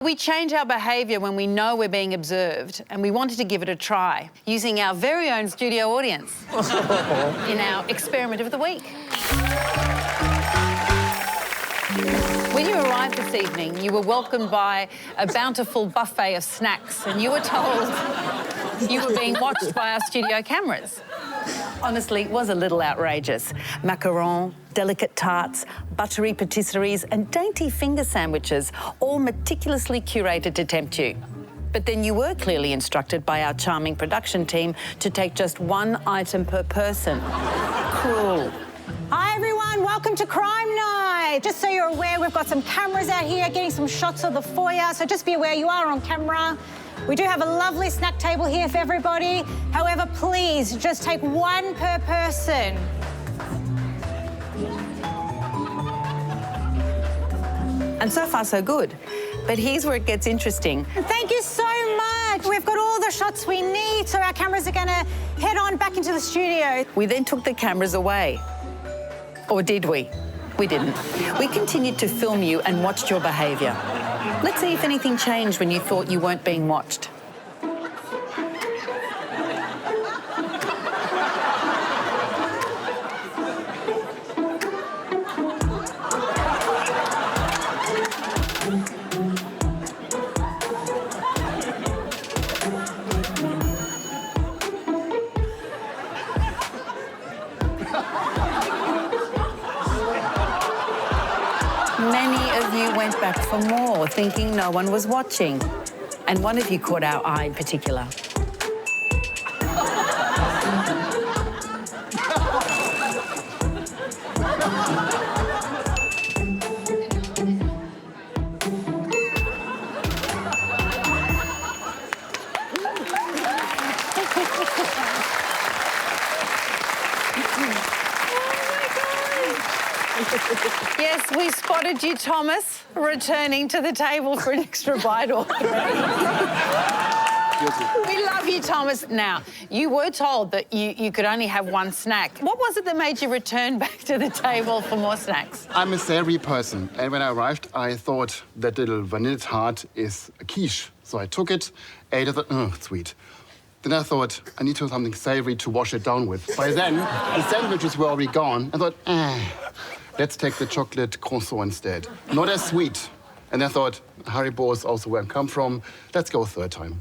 We change our behaviour when we know we're being observed, and we wanted to give it a try, using our very own studio audience in our experiment of the week. When you arrived this evening, you were welcomed by a bountiful buffet of snacks, and you were told you were being watched by our studio cameras. Honestly, it was a little outrageous. Macarons, delicate tarts, buttery patisseries and dainty finger sandwiches, all meticulously curated to tempt you. But then you were clearly instructed by our charming production team to take just one item per person. Cruel. Hi everyone, welcome to Crime Night. Just so you're aware, we've got some cameras out here getting some shots of the foyer, so just be aware you are on camera. We do have a lovely snack table here for everybody. However, please just take one per person. And so far, so good. But here's where it gets interesting. Thank you so much. We've got all the shots we need, so our cameras are going to head on back into the studio. We then took the cameras away. Or did we? We didn't. We continued to film you and watched your behaviour. Let's see if anything changed when you thought you weren't being watched. Many of you went back for more, thinking no one was watching. And one of you caught our eye in particular. Yes, we spotted you, Thomas, returning to the table for an extra bite or three. We love you, Thomas. Now, you were told that you could only have one snack. What was it that made you return back to the table for more snacks? I'm a savoury person, and when I arrived, I thought that little vanilla tart is a quiche. So I took it, ate it, oh, sweet. Then I thought, I need to have something savoury to wash it down with. By then, the sandwiches were already gone. I thought, let's take the chocolate croissant instead. Not as sweet. And I thought, Haribo is also where I come from. Let's go a third time.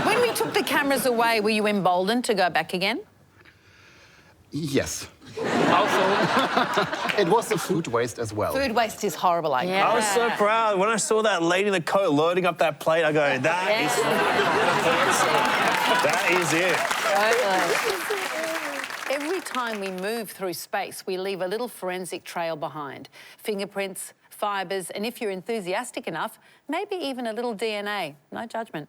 When we took the cameras away, were you emboldened to go back again? Yes. Also, it was the food waste as well. Food waste is horrible, I guess. I was so proud. When I saw that lady in the coat loading up that plate, I go, that is it. Every time we move through space, we leave a little forensic trail behind. Fingerprints, fibres, and if you're enthusiastic enough, maybe even a little DNA. No judgment.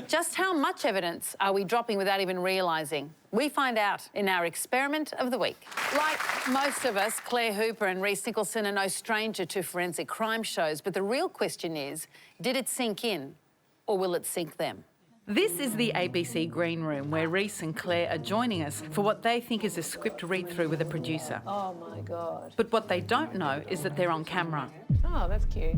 Just how much evidence are we dropping without even realising? We find out in our experiment of the week. Like most of us, Claire Hooper and Rhys Nicholson are no stranger to forensic crime shows, but the real question is, did it sink in or will it sink them? This is the ABC Green Room, where Rhys and Claire are joining us for what they think is a script read-through with a producer. Oh, my God. But what they don't know is that they're on camera. Oh, that's cute.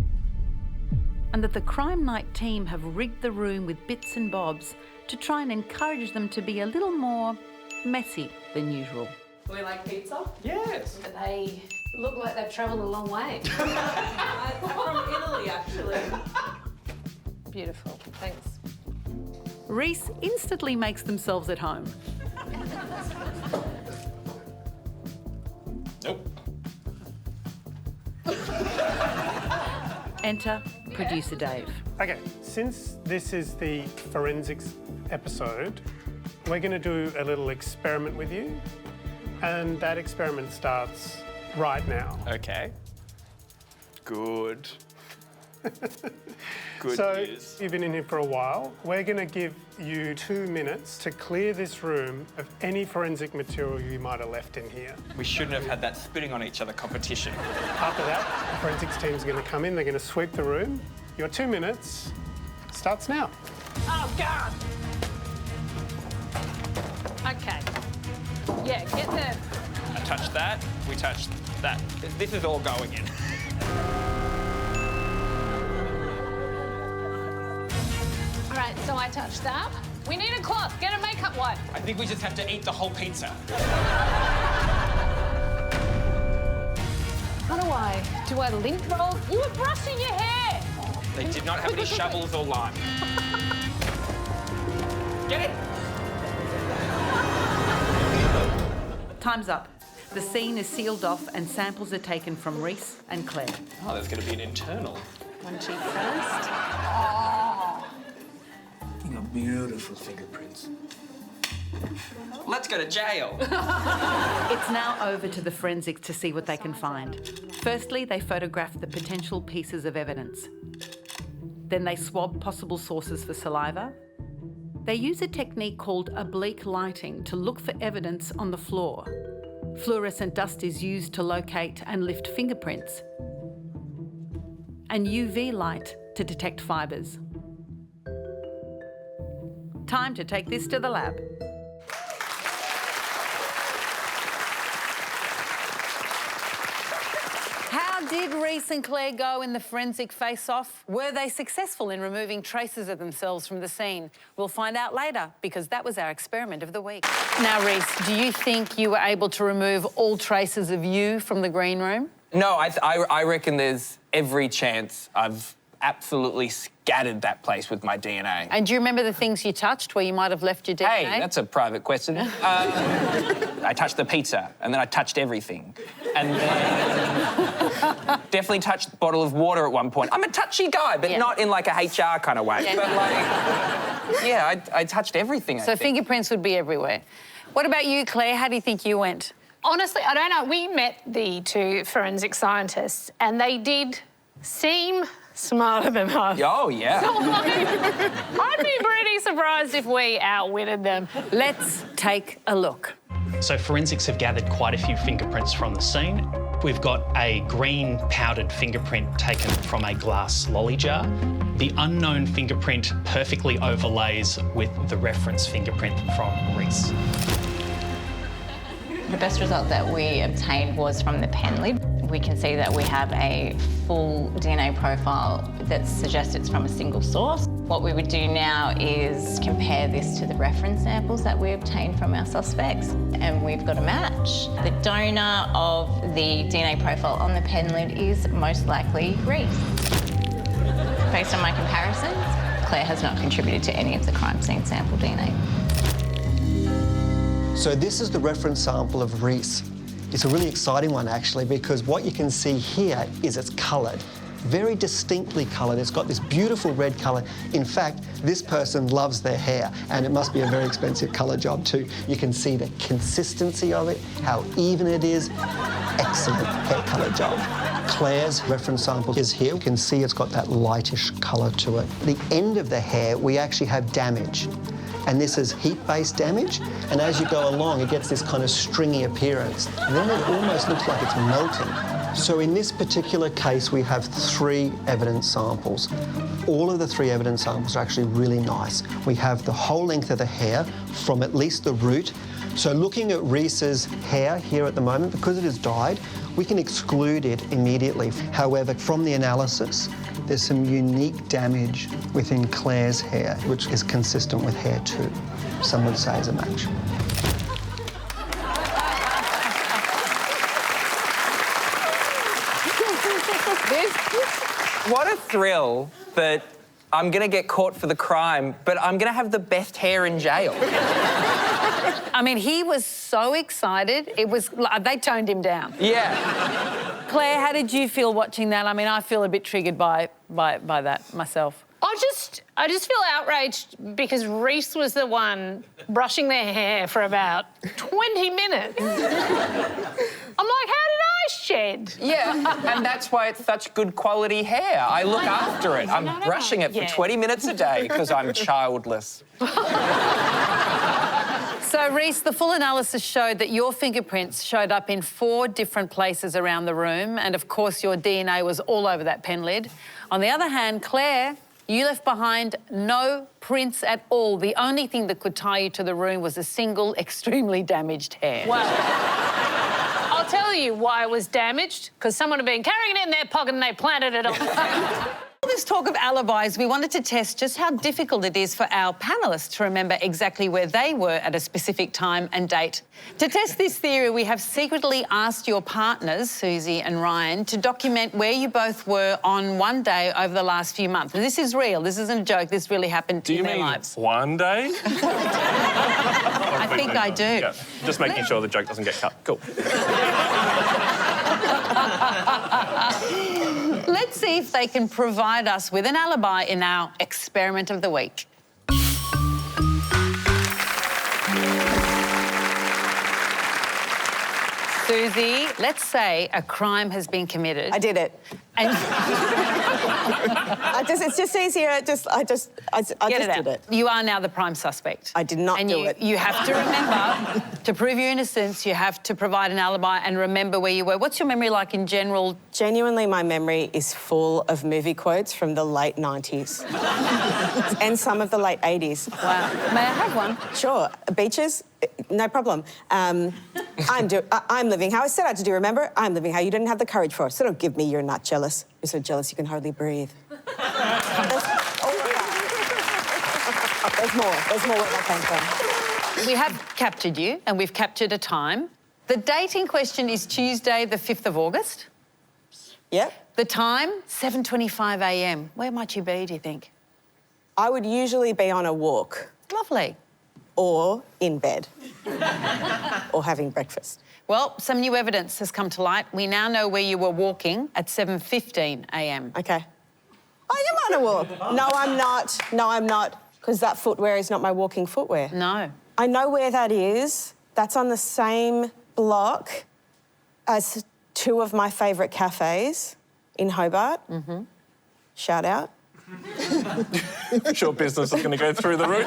And that the Crime Night team have rigged the room with bits and bobs to try and encourage them to be a little more messy than usual. Do we like pizza? Yes. But they look like they've travelled a long way. From Italy, actually. Beautiful. Thanks. Rhys instantly makes themselves at home. Nope. Enter producer Dave. Okay, since this is the forensics episode, we're going to do a little experiment with you, and that experiment starts right now. Okay. Good. Good So, news. you've been in here for a while. We're going to give you 2 minutes to clear this room of any forensic material you might have left in here. We shouldn't have had that spitting on each other competition. After that, the forensics team's going to come in, they're going to sweep the room. Your 2 minutes starts now. Oh, God! Okay. Yeah, get the... I touched that, we touched that. This is all going in. Right, so I touched that. We need a cloth. Get a makeup wipe. I think we just have to eat the whole pizza. How do I? Do I lint roll? You were brushing your hair. They did not have any shovels or lime. Get it? Time's up. The scene is sealed off and samples are taken from Rhys and Claire. Oh, there's going to be an internal. One cheek first. You got beautiful fingerprints. Let's go to jail. It's now over to the forensics to see what they can find. Firstly, they photograph the potential pieces of evidence. Then they swab possible sources for saliva. They use a technique called oblique lighting to look for evidence on the floor. Fluorescent dust is used to locate and lift fingerprints. And UV light to detect fibres. Time to take this to the lab. How did Rhys and Claire go in the forensic face-off? Were they successful in removing traces of themselves from the scene? We'll find out later, because that was our experiment of the week. Now, Rhys, do you think you were able to remove all traces of you from the green room? No, I reckon there's every chance I've absolutely scattered that place with my DNA. And do you remember the things you touched where you might have left your DNA? Hey, that's a private question. I touched the pizza, and then I touched everything. And then definitely touched a bottle of water at one point. I'm a touchy guy, but not in like a HR kind of way. Yeah. But like, yeah, I touched everything, I So think. fingerprints would be everywhere. What about you, Claire? How do you think you went? Honestly, I don't know. We met the two forensic scientists and they did seem smarter than us. Oh, yeah. So, like, I'd be pretty surprised if we outwitted them. Let's take a look. So forensics have gathered quite a few fingerprints from the scene. We've got a green powdered fingerprint taken from a glass lolly jar. The unknown fingerprint perfectly overlays with the reference fingerprint from Rhys. The best result that we obtained was from the pen lid. We can see that we have a full DNA profile that suggests it's from a single source. What we would do now is compare this to the reference samples that we obtained from our suspects, and we've got a match. The donor of the DNA profile on the pen lid is most likely Rhys. Based on my comparisons, Claire has not contributed to any of the crime scene sample DNA. So this is the reference sample of Rhys. It's a really exciting one, actually, because what you can see here is it's coloured, very distinctly coloured. It's got this beautiful red colour. In fact, this person loves their hair, and it must be a very expensive colour job too. You can see the consistency of it, how even it is. Excellent hair colour job. Claire's reference sample is here. You can see it's got that lightish colour to it. The end of the hair, we actually have damage. And this is heat-based damage, and as you go along, it gets this kind of stringy appearance. Then it almost looks like it's melting. So in this particular case, we have 3 evidence samples. All of the 3 evidence samples are actually really nice. We have the whole length of the hair from at least the root. So looking at Rhys's hair here at the moment, because it is dyed, we can exclude it immediately. However, from the analysis, there's some unique damage within Claire's hair, which is consistent with hair too. Some would say is a match. What a thrill that I'm going to get caught for the crime, but I'm going to have the best hair in jail. I mean, he was so excited. It was they toned him down. Yeah. Claire, how did you feel watching that? I mean, I feel a bit triggered by that myself. I just feel outraged because Rhys was the one brushing their hair for about 20 minutes. I'm like, how did I shed? Yeah, and that's why it's such good quality hair. I look after it. I'm brushing it for 20 minutes a day because I'm childless. So, Rhys, the full analysis showed that your fingerprints showed up in 4 different places around the room, and of course your DNA was all over that pen lid. On the other hand, Claire, you left behind no prints at all. The only thing that could tie you to the room was a single extremely damaged hair. Well, I'll tell you why it was damaged, because someone had been carrying it in their pocket and they planted it on. The this talk of alibis, we wanted to test just how difficult it is for our panellists to remember exactly where they were at a specific time and date. To test this theory, we have secretly asked your partners, Susie and Ryan, to document where you both were on one day over the last few months. And this is real. This isn't a joke. This really happened in their lives. Do you mean one day? I think I do. Yeah, just making sure the joke doesn't get cut. Cool. Let's see if they can provide us with an alibi in our experiment of the week. Susie, let's say a crime has been committed. I did it. And it's just easier. I just did it. You are now the prime suspect. I did not do it. You have to remember, to prove your innocence, you have to provide an alibi and remember where you were. What's your memory like in general? Genuinely, my memory is full of movie quotes from the late 90s and some of the late 80s. Wow. May I have one? Sure. Beaches? No problem. I'm living how I set out to do, remember? I'm living how you didn't have the courage for. So don't give me you're not jealous. You're so jealous you can hardly breathe. There's more. There's more where that came from. We have captured you, and we've captured a time. The date in question is Tuesday, the 5th of August. Yep. The time, 7:25 a.m. Where might you be, do you think? I would usually be on a walk. Lovely. Or in bed. Or having breakfast. Well, some new evidence has come to light. We now know where you were walking at 7:15 a.m. OK. I am on a walk. No, I'm not. No, I'm not. Because that footwear is not my walking footwear. No. I know where that is. That's on the same block as two of my favourite cafes in Hobart. Mm-hmm. Shout out. Sure business is going to go through the roof.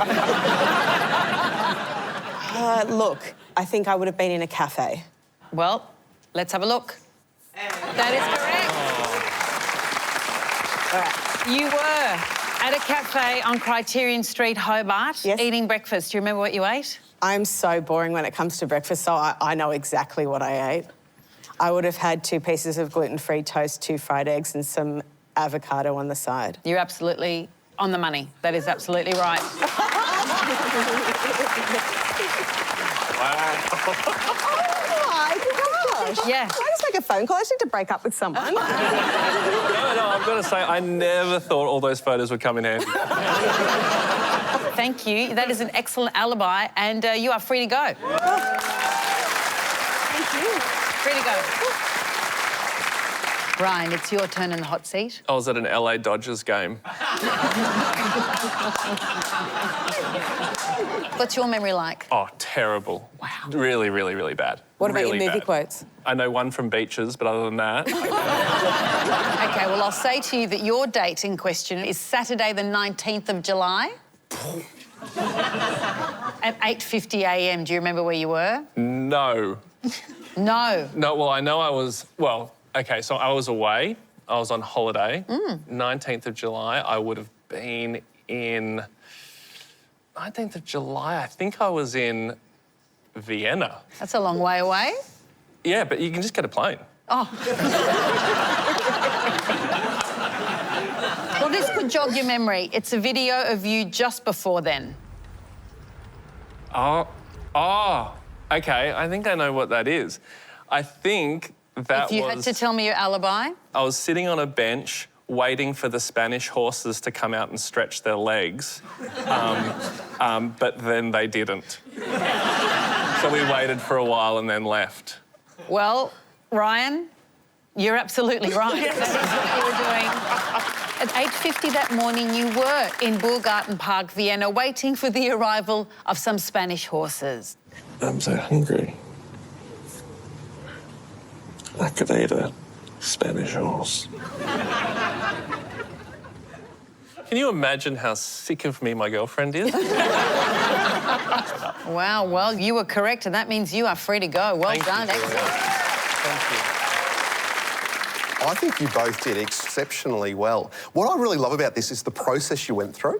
Look, I think I would have been in a cafe. Well, let's have a look. That is correct. All right. You were at a cafe on Criterion Street, Hobart, yes, eating breakfast. Do you remember what you ate? I'm so boring when it comes to breakfast, so I know exactly what I ate. I would have had 2 pieces of gluten-free toast, 2 fried eggs and some avocado on the side. You're absolutely on the money. That is absolutely right. Oh my gosh. Yeah. Can I just make a phone call? I just need to break up with someone. No, I've got to say, I never thought all those photos would come in handy. Thank you. That is an excellent alibi, and you are free to go. Thank you. Free to go. Ryan, it's your turn in the hot seat. I was at an LA Dodgers game. What's your memory like? Oh, terrible. Wow. Really, really, really bad. What about really your movie bad. quotes? I know one from Beaches, but other than that... OK, well, I'll say to you that your date in question is Saturday the 19th of July. At 8:50 a.m. Do you remember where you were? No. No. No, well, I know I was... Well, OK, so I was away. I was on holiday. 19th of July, I would have been in... 19th of July, I think I was in Vienna. That's a long way away. Yeah, but you can just get a plane. Oh. Well, this could jog your memory. It's a video of you just before then. Oh, OK, I think I know what that is. I think that was... If you had to tell me your alibi? I was sitting on a bench waiting for the Spanish horses to come out and stretch their legs, but then they didn't. So we waited for a while and then left. Well, Ryan, you're absolutely right. That is what you were doing. At 8:50 that morning, you were in Burgarten Park, Vienna, waiting for the arrival of some Spanish horses. I'm so hungry. I could eat a Spanish horse. Can you imagine how sick of me my girlfriend is? Wow, well, you were correct, and that means you are free to go. Well done, excellent. Thank you. I think you both did exceptionally well. What I really love about this is the process you went through.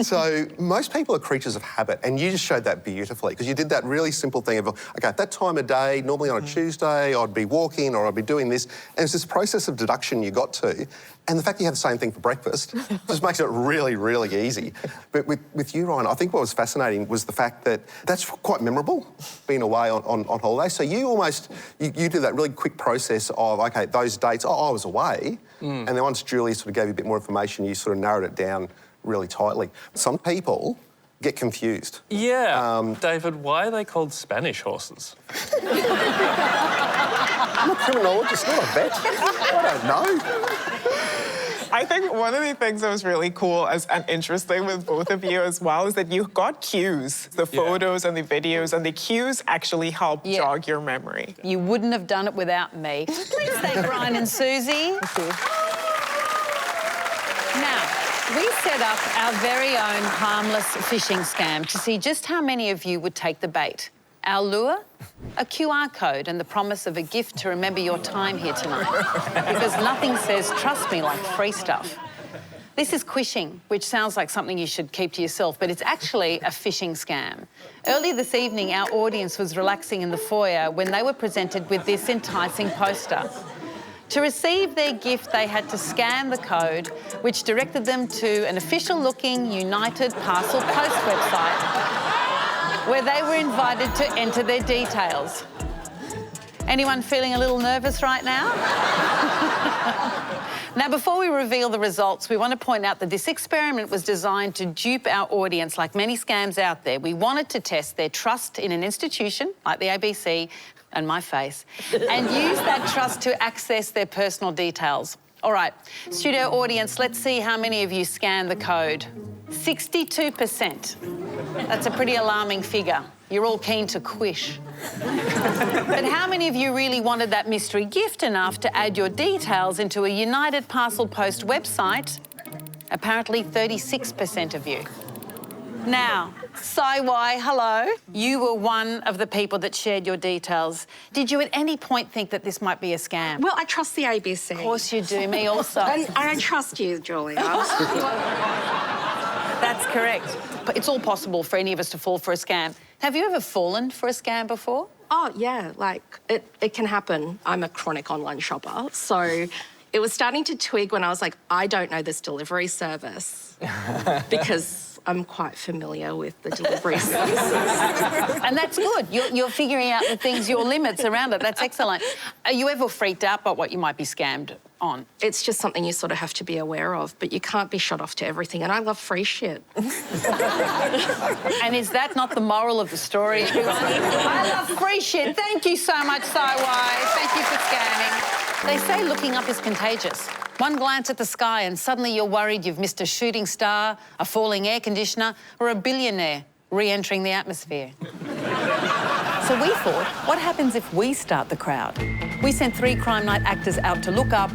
So most people are creatures of habit, and you just showed that beautifully, because you did that really simple thing of, OK, at that time of day, normally on a Tuesday, I'd be walking or I'd be doing this, and it's this process of deduction you got to, And the fact that you have the same thing for breakfast just makes it really, really easy. But with you, Ryan, I think what was fascinating was the fact that that's quite memorable, being away on holiday. So you almost, you do that really quick process of, OK, those dates, oh, I was away. And then once Julia sort of gave you a bit more information, you sort of narrowed it down really tightly. Some people get confused. Yeah. David, why are they called Spanish horses? I'm a criminologist, not a vet. I don't know. I think one of the things that was really cool and interesting with both of you as well is that you got cues, the photos and the videos, and the cues actually help jog your memory. You wouldn't have done it without me. Please thank Ryan and Susie. Now, we set up our very own harmless phishing scam to see just how many of you would take the bait. Our lure? A QR code and the promise of a gift to remember your time here tonight. Because nothing says trust me like free stuff. This is Quishing, which sounds like something you should keep to yourself, but it's actually a phishing scam. Earlier this evening, our audience was relaxing in the foyer when they were presented with this enticing poster. To receive their gift, they had to scan the code, which directed them to an official-looking United Parcel Post website, where they were invited to enter their details. Anyone feeling a little nervous right now? Now, before we reveal the results, we want to point out that this experiment was designed to dupe our audience like many scams out there. We wanted to test their trust in an institution, like the ABC, and my face, and use that trust to access their personal details. All right, studio audience, let's see how many of you scanned the code. 62%. That's a pretty alarming figure. You're all keen to quish. But how many of you really wanted that mystery gift enough to add your details into a United Parcel Post website? Apparently 36% of you. Now, Sai-Wai, hello. You were one of the people that shared your details. Did you at any point think that this might be a scam? Well, I trust the ABC. Of course you do, me also. I don't trust you, Julia. That's correct. But it's all possible for any of us to fall for a scam. Have you ever fallen for a scam before? Oh, yeah, like, it can happen. I'm a chronic online shopper, so it was starting to twig when I was like, I don't know this delivery service because I'm quite familiar with the delivery services. And that's good. You're figuring out the things, your limits around it. That's excellent. Are you ever freaked out by what you might be scammed on? It's just something you sort of have to be aware of, but you can't be shut off to everything. And I love free shit. And is that not the moral of the story? I love free shit. Thank you so much, Sai-Wai. Thank you for scanning. They say looking up is contagious. One glance at the sky and suddenly you're worried you've missed a shooting star, a falling air conditioner, or a billionaire re-entering the atmosphere. So we thought, what happens if we start the crowd? We sent 3 Crime Night actors out to look up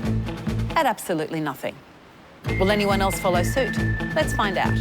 at absolutely nothing. Will anyone else follow suit? Let's find out.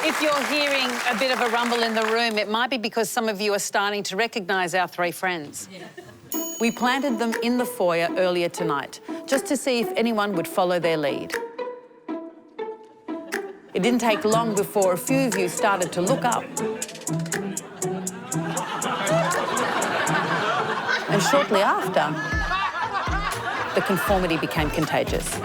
If you're hearing a bit of a rumble in the room, it might be because some of you are starting to recognise our 3 friends. We planted them in the foyer earlier tonight, just to see if anyone would follow their lead. It didn't take long before a few of you started to look up. And shortly after, the conformity became contagious.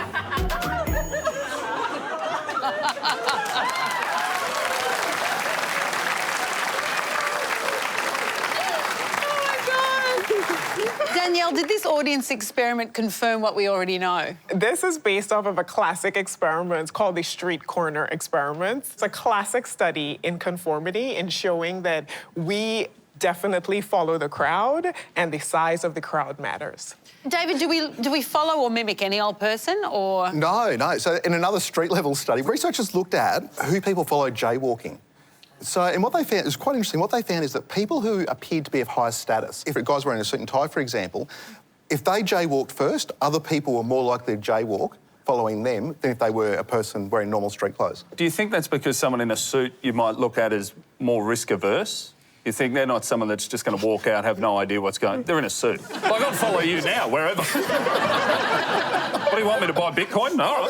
Danielle, did this audience experiment confirm what we already know? This is based off of a classic experiment called the street corner experiment. It's a classic study in conformity in showing that we definitely follow the crowd and the size of the crowd matters. David, do we follow or mimic any old person or...? No. So in another street level study, researchers looked at who people follow jaywalking. So, and what they found is quite interesting. What they found is that people who appeared to be of higher status, if a guy's wearing a suit and tie, for example, if they jaywalked first, other people were more likely to jaywalk following them than if they were a person wearing normal street clothes. Do you think that's because someone in a suit you might look at as more risk-averse? You think they're not someone that's just going to walk out, have no idea what's going on? They're in a suit. Like, I'll follow you now, wherever. What, do you want me to buy Bitcoin? No.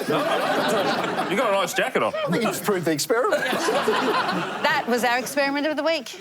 You got a nice jacket on. I think you just proved the experiment. That was our experiment of the week.